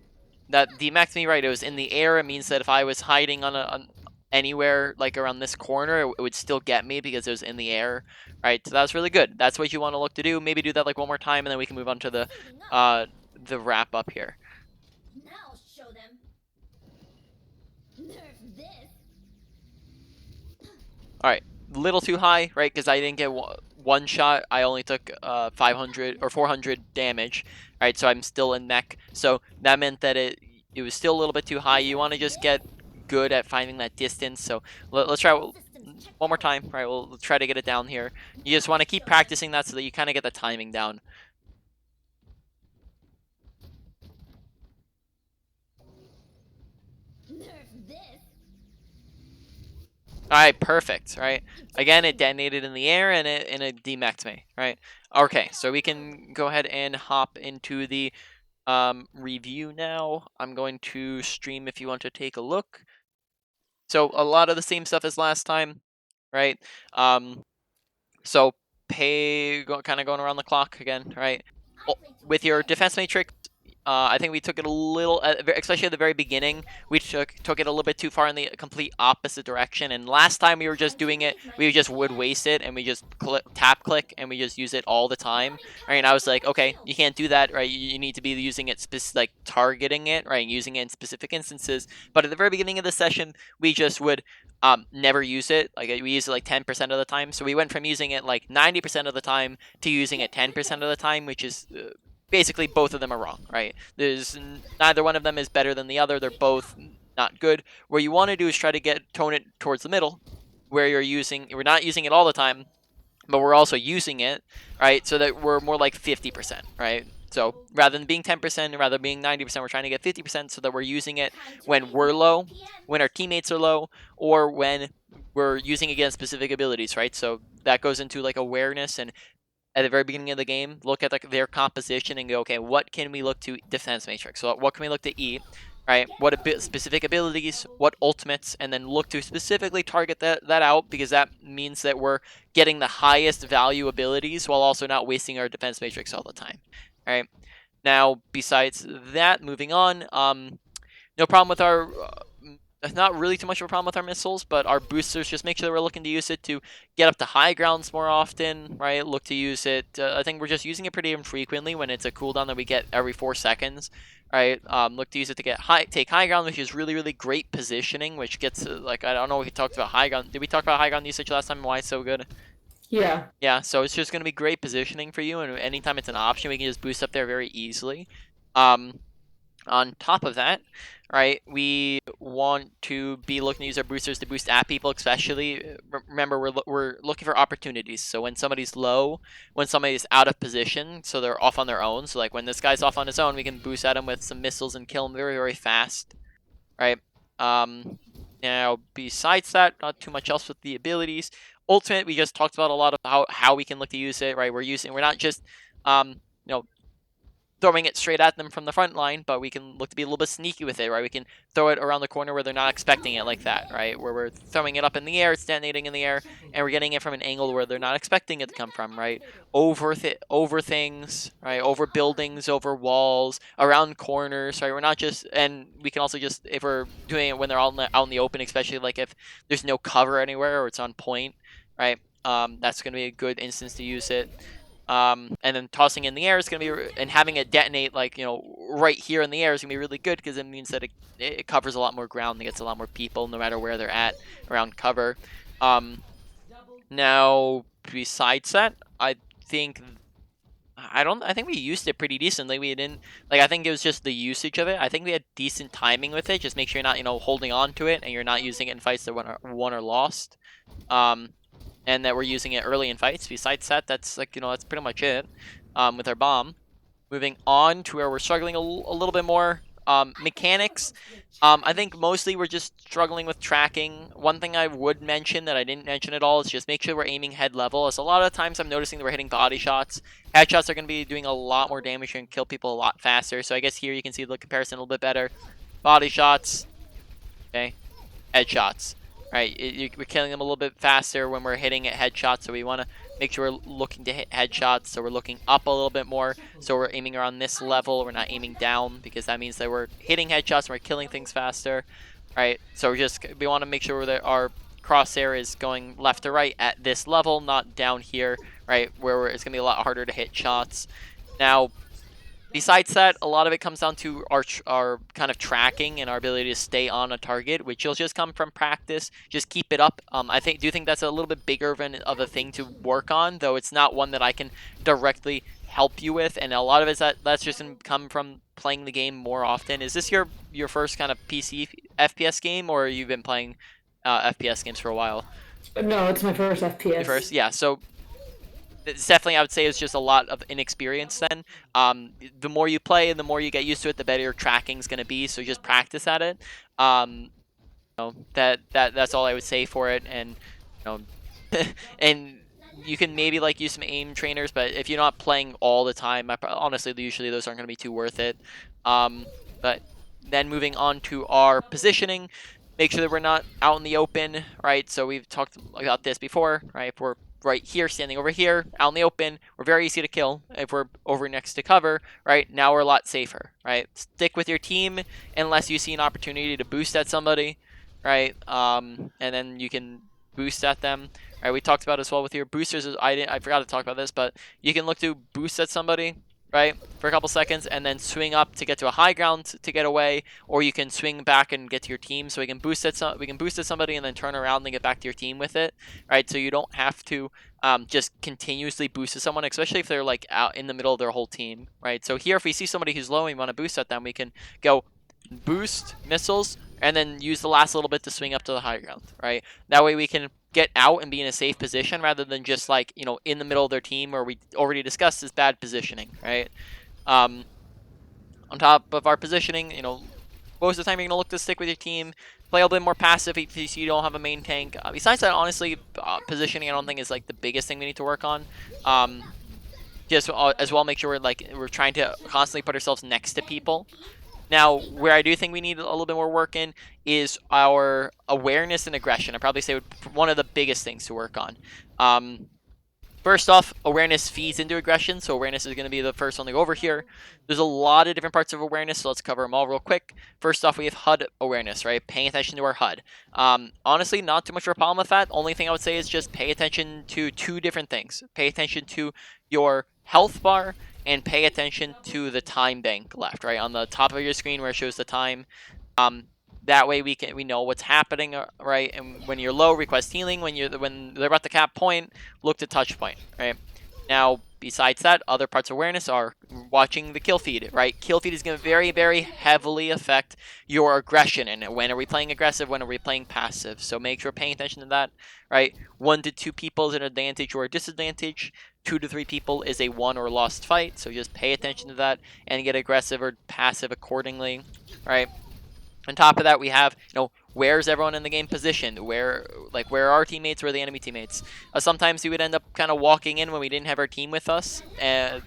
demaxed me right, it was in the air. It means that if I was hiding on anywhere like around this corner, it would still get me because it was in the air, right? So that was really good. That's what you want to look to do. Maybe do that like one more time, and then we can move on to the wrap up here. Now I'll show them. Nerf this. Alright, little too high, right? Because I didn't get one shot. I only took 500 or 400 damage, right? So I'm still in mech. So that meant that it was still a little bit too high. You want to just get good at finding that distance. So let's try one more time, right? We'll try to get it down here. You just want to keep practicing that so that you kind of get the timing down. Nerf this. Alright, perfect, right? Again, it detonated in the air and it demaxed me, right? Okay, so we can go ahead and hop into the review now. I'm going to stream if you want to take a look. So a lot of the same stuff as last time, right? So kind of going around the clock again, right? With your defense matrix, I think we took it a little, especially at the very beginning, we took it a little bit too far in the complete opposite direction. And last time we were just doing it, we just would waste it, and we just tap click, and we just use it all the time. Right? And I was like, okay, you can't do that, right? You need to be using it, like targeting it, right? Using it in specific instances. But at the very beginning of the session, we just would never use it. Like we use it like 10% of the time. So we went from using it like 90% of the time to using it 10% of the time, which is basically both of them are wrong, right? There's neither one of them is better than the other. They're both not good. What you want to do is try to tone it towards the middle, where we're not using it all the time, but we're also using it, right? So that we're more like 50%, right? So rather than being 10%, rather than being 90%, we're trying to get 50% so that we're using it when we're low, when our teammates are low, or when we're using against specific abilities, right? So that goes into like awareness, and at the very beginning of the game, look at their composition and go, okay, what can we look to defense matrix? So what can we look to E, right? What specific abilities, what ultimates, and then look to specifically target that out, because that means that we're getting the highest value abilities while also not wasting our defense matrix all the time, right? Now, besides that, moving on, no problem with our not really too much of a problem with our missiles, but our boosters, just make sure that we're looking to use it to get up to high grounds more often, right? Look to use it. I think we're just using it pretty infrequently when it's a cooldown that we get every 4 seconds, right? Look to use it to take high ground, which is really, really great positioning, which gets, like, I don't know if we talked about high ground. Did we talk about high ground usage last time and why it's so good? Yeah. Yeah, so it's just going to be great positioning for you, and anytime it's an option, we can just boost up there very easily. On top of that, right, we want to be looking to use our boosters to boost at people, especially. Remember, we're looking for opportunities. So when somebody's low, when somebody's out of position, so they're off on their own. So like when this guy's off on his own, we can boost at him with some missiles and kill him very, very fast, right? Now, besides that, not too much else with the abilities. Ultimate, we just talked about a lot of how we can look to use it, right? We're not just, you know, throwing it straight at them from the front line, but we can look to be a little bit sneaky with it, right? We can throw it around the corner where they're not expecting it like that, right? Where we're throwing it up in the air, it's detonating in the air, and we're getting it from an angle where they're not expecting it to come from, right? Over things, right? Over buildings, over walls, around corners, right? We're not just, and we can also just, if we're doing it when they're out in the open, especially like if there's no cover anywhere or it's on point, right? That's going to be a good instance to use it. And then tossing in the air is going to be, and having it detonate like, you know, right here in the air is going to be really good, because it means that it covers a lot more ground and gets a lot more people no matter where they're at around cover. Now, besides that, I think we used it pretty decently. We didn't, like, I think it was just the usage of it. I think we had decent timing with it. Just make sure you're not, you know, holding on to it and you're not using it in fights that won or lost. And that we're using it early in fights. Besides that, that's like, you know, that's pretty much it with our bomb. Moving on to where we're struggling a little bit more. Mechanics, I think mostly we're just struggling with tracking. One thing I would mention that I didn't mention at all is just make sure we're aiming head level. As a lot of times I'm noticing that we're hitting body shots. Headshots are going to be doing a lot more damage and kill people a lot faster. So I guess here you can see the comparison a little bit better. Body shots, okay, headshots. Right, we're killing them a little bit faster when we're hitting at headshots, so we want to make sure we're looking to hit headshots, so we're looking up a little bit more, so we're aiming around this level, we're not aiming down, because that means that we're hitting headshots and we're killing things faster, right? So we want to make sure that our crosshair is going left to right at this level, not down here, right, where it's going to be a lot harder to hit shots. Now, besides that, a lot of it comes down to our kind of tracking and our ability to stay on a target, which will just come from practice. Just keep it up. I do think that's a little bit bigger of a thing to work on, though it's not one that I can directly help you with. And a lot of it's that's just gonna come from playing the game more often. Is this your first kind of PC FPS game, or you've been playing FPS games for a while? No, it's my first FPS. Your first, yeah. So it's definitely, I would say, it's just a lot of inexperience then. The more you play and the more you get used to it, the better your tracking's going to be, so just practice at it. That's all I would say for it. And and you can maybe like use some aim trainers, but if you're not playing all the time, honestly usually those aren't going to be too worth it. But then moving on to our positioning, make sure that we're not out in the open, right? So we've talked about this before, right? If we're right here, standing over here, out in the open, we're very easy to kill. If we're over next to cover, right, now we're a lot safer, right? Stick with your team unless you see an opportunity to boost at somebody, right? And then you can boost at them. Right, we talked about as well with your boosters. I forgot to talk about this, but you can look to boost at somebody, right, for a couple seconds, and then swing up to get to a high ground to get away, or you can swing back and get to your team. So we can boost at somebody and then turn around and get back to your team with it, right? So you don't have to just continuously boost at someone, especially if they're like out in the middle of their whole team, right? So here, if we see somebody who's low and we want to boost at them, we can go boost missiles and then use the last little bit to swing up to the high ground, right? That way we can get out and be in a safe position rather than just like, in the middle of their team, where we already discussed is bad positioning, right? On top of our positioning, most of the time you're going to look to stick with your team, play a little bit more passive if you don't have a main tank. Besides that, honestly, positioning I don't think is like the biggest thing we need to work on. Just as well make sure we're trying to constantly put ourselves next to people. Now, where I do think we need a little bit more work in is our awareness and aggression. I'd probably say one of the biggest things to work on. First off, awareness feeds into aggression, so awareness is going to be the first one to go over here. There's a lot of different parts of awareness, so let's cover them all real quick. First off, we have HUD awareness, right? Paying attention to our HUD. Honestly, not too much of a problem with that. Only thing I would say is just pay attention to two different things. Pay attention to your health bar and pay attention to the time bank left, right? On the top of your screen where it shows the time. That way we know what's happening, right? And when you're low, request healing. When they're about the cap point, look to touch point, right? Now, besides that, other parts of awareness are watching the kill feed, right? Kill feed is going to very, very heavily affect your aggression. And when are we playing aggressive? When are we playing passive? So make sure paying attention to that, right? 1 to 2 people is an advantage or a disadvantage. 2 to 3 people is a won or lost fight. So just pay attention to that and get aggressive or passive accordingly, right? On top of that, we have, where's everyone in the game positioned? Where are our teammates? Where are the enemy teammates? Sometimes we would end up kind of walking in when we didn't have our team with us. So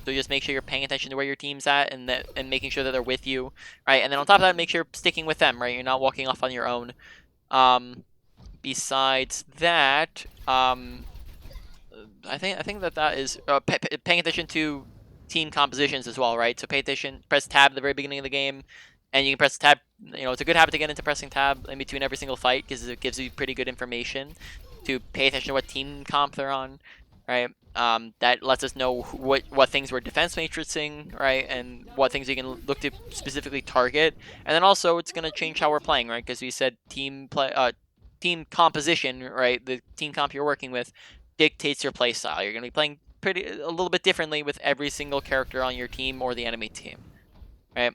just make sure you're paying attention to where your team's at and making sure that they're with you, right? And then on top of that, make sure you're sticking with them, right? You're not walking off on your own. Besides that, I think that is paying attention to team compositions as well, right? So pay attention, press tab at the very beginning of the game, and you can press tab. It's a good habit to get into pressing tab in between every single fight because it gives you pretty good information to pay attention to what team comp they're on, right? That lets us know what things we're defense matrixing, right, and what things we can look to specifically target. And then also it's gonna change how we're playing, right? Because we said team composition, right? The team comp you're working with dictates your play style. You're gonna be playing a little bit differently with every single character on your team or the enemy team, right?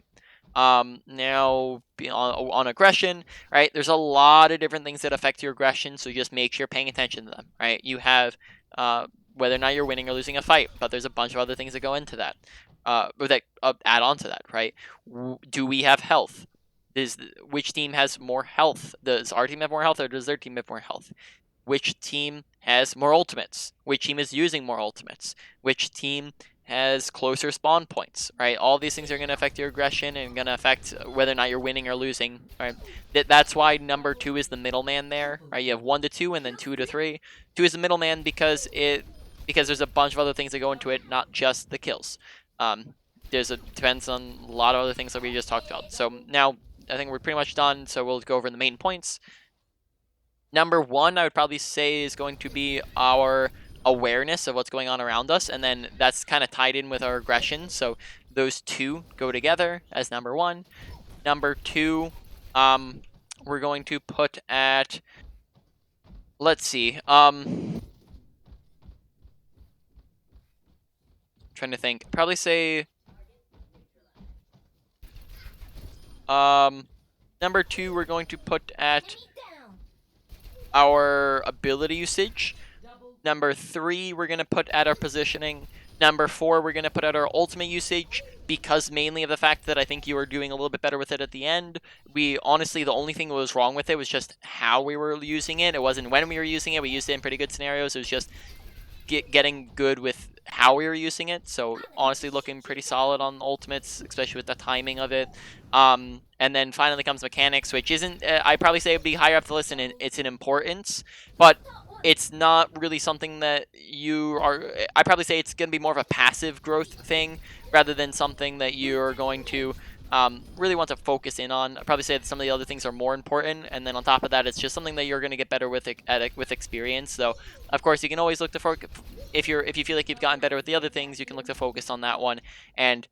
Now on aggression, right? There's a lot of different things that affect your aggression, so just make sure you're paying attention to them, right? You have whether or not you're winning or losing a fight, but there's a bunch of other things that go into that, or that add on to that, right? Do we have health? Which team has more health? Does our team have more health, or does their team have more health? Which team has more ultimates? Which team is using more ultimates? Which team has closer spawn points, right? All these things are going to affect your aggression and going to affect whether or not you're winning or losing, right? That's why number 2 is the middleman there, right? You have 1 to 2 and then 2 to 3. 2 is the middleman because there's a bunch of other things that go into it, not just the kills. Depends on a lot of other things that we just talked about. So now I think we're pretty much done, so we'll go over the main points. Number 1, I would probably say, is going to be our awareness of what's going on around us, and then that's kind of tied in with our aggression. So those two go together as number 1. Number 2, we're going to put at, let's see, trying to think. Probably say, number 2, we're going to put at our ability usage. Number 3, we're going to put at our positioning. Number 4, we're going to put at our ultimate usage, because mainly of the fact that I think you were doing a little bit better with it at the end. Honestly, the only thing that was wrong with it was just how we were using it. It wasn't when we were using it. We used it in pretty good scenarios. It was just getting good with how we were using it. So honestly, looking pretty solid on ultimates, especially with the timing of it. And then finally comes mechanics, which isn't, I probably say it would be higher up the list, and it's an importance, but it's not really something that you are, I probably say it's going to be more of a passive growth thing rather than something that you're going to really want to focus in on. I'd probably say that some of the other things are more important, and then on top of that, it's just something that you're going to get better with with experience. So, of course, you can always look to focus. If you feel like you've gotten better with the other things, you can look to focus on that one and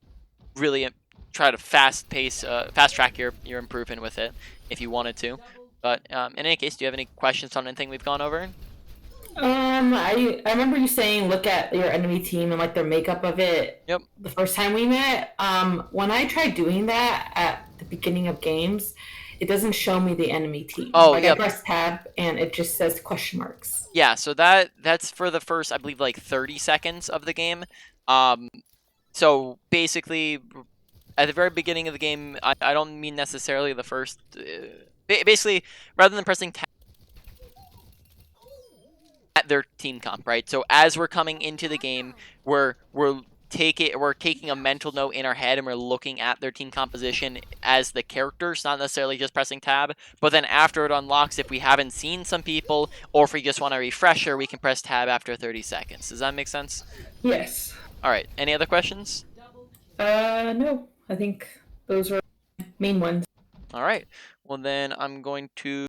really try to fast track your improvement with it if you wanted to. But in any case, do you have any questions on anything we've gone over? I remember you saying look at your enemy team and like their makeup of it. Yep. The first time we met, when I tried doing that at the beginning of games, it doesn't show me the enemy team. Oh, like yep. I press tab and it just says question marks. Yeah, so that's for the first, I believe, like 30 seconds of the game. So basically, at the very beginning of the game, I don't mean necessarily the first. Basically, rather than pressing tab at their team comp, right? So as we're coming into the game, we're taking a mental note in our head, and we're looking at their team composition as the characters, not necessarily just pressing tab. But then after it unlocks, if we haven't seen some people, or if we just want a refresher, we can press tab after 30 seconds. Does that make sense? Yes. All right. Any other questions? No. I think those were main ones. All right. Well, then I'm going to